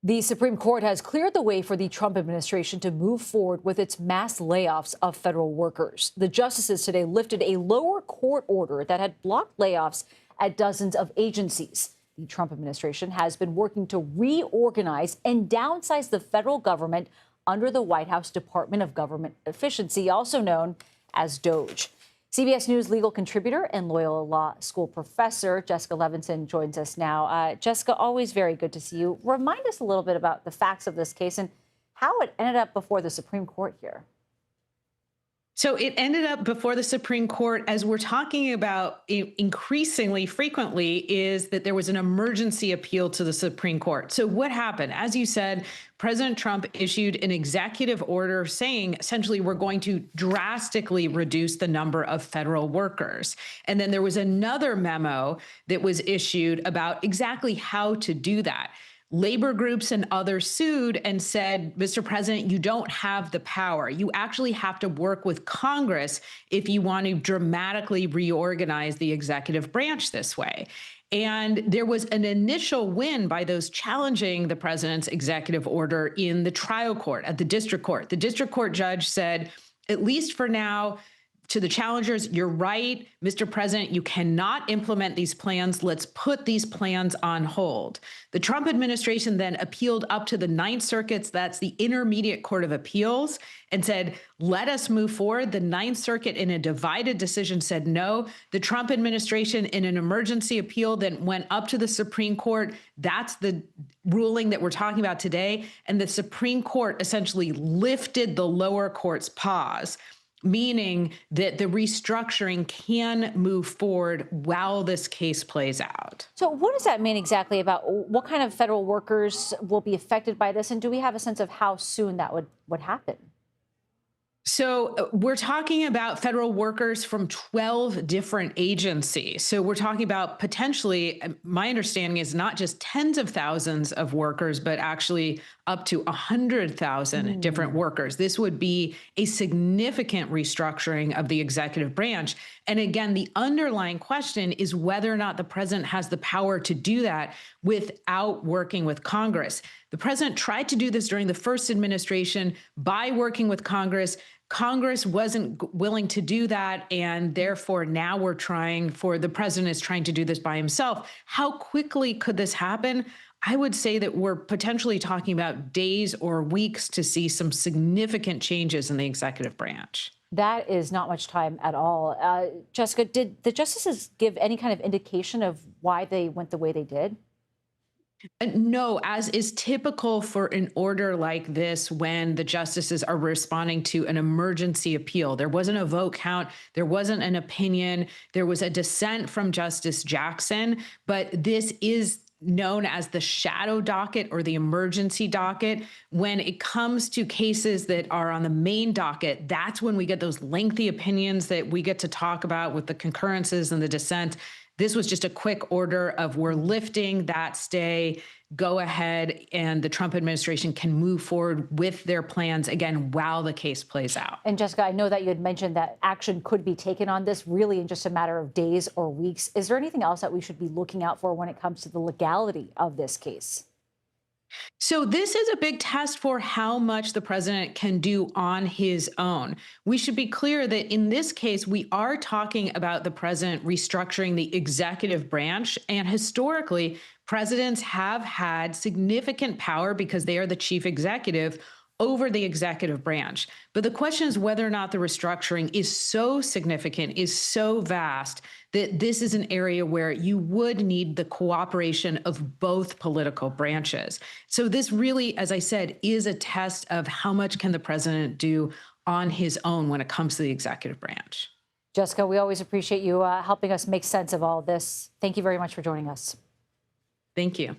The Supreme Court has cleared the way for the Trump administration to move forward with its mass layoffs of federal workers. The justices today lifted a lower court order that had blocked layoffs at dozens of agencies. The Trump administration has been working to reorganize and downsize the federal government under the White House Department of Government Efficiency, also known as DOGE. CBS News legal contributor and Loyola Law School professor Jessica Levinson joins us now. Jessica, always very good to see you. Remind us a little bit about the facts of this case and how it ended up before the Supreme Court here. So it ended up before the Supreme Court, as we're talking about increasingly frequently, is that there was an emergency appeal to the Supreme Court. So what happened? As you said, President Trump issued an executive order saying, essentially, we're going to drastically reduce the number of federal workers. And then there was another memo that was issued about exactly how to do that. Labor groups and others sued and said, Mr. President, you don't have the power. You actually have to work with Congress if you want to dramatically reorganize the executive branch this way. And there was an initial win by those challenging the president's executive order in the trial court at the district court. The district court judge said, at least for now, to the challengers, you're right, Mr. President, you cannot implement these plans. Let's put these plans on hold. The Trump administration then appealed up to the Ninth Circuit, that's the Intermediate Court of Appeals, and said, let us move forward. The Ninth Circuit, in a divided decision, said no. The Trump administration, in an emergency appeal, then went up to the Supreme Court. That's the ruling that we're talking about today. And the Supreme Court essentially lifted the lower court's pause, meaning that the restructuring can move forward while this case plays out. So what does that mean exactly about what kind of federal workers will be affected by this? And do we have a sense of how soon that would happen? So we're talking about federal workers from 12 different agencies. So we're talking about potentially, my understanding is not just tens of thousands of workers, but actually up to 100,000 different workers. This would be a significant restructuring of the executive branch. And again, the underlying question is whether or not the president has the power to do that without working with Congress. The president tried to do this during the first administration by working with Congress. Congress wasn't willing to do that, and therefore now the president is trying to do this by himself. How quickly could this happen? I would say that we're potentially talking about days or weeks to see some significant changes in the executive branch. That is not much time at all. Jessica, did the justices give any kind of indication of why they went the way they did? No, as is typical for an order like this when the justices are responding to an emergency appeal. There wasn't a vote count. There wasn't an opinion. There was a dissent from Justice Jackson. But this is known as the shadow docket or the emergency docket. When it comes to cases that are on the main docket, that's when we get those lengthy opinions that we get to talk about with the concurrences and the dissent. This was just a quick order of we're lifting that stay, go ahead, and the Trump administration can move forward with their plans again while the case plays out. And Jessica, I know that you had mentioned that action could be taken on this really in just a matter of days or weeks. Is there anything else that we should be looking out for when it comes to the legality of this case? So this is a big test for how much the president can do on his own. We should be clear that in this case, we are talking about the president restructuring the executive branch. And historically, presidents have had significant power because they are the chief executive over the executive branch. But the question is whether or not the restructuring is so significant, is so vast, that this is an area where you would need the cooperation of both political branches. So this really, as I said, is a test of how much can the president do on his own when it comes to the executive branch. Jessica, we always appreciate you helping us make sense of all this. Thank you very much for joining us. Thank you.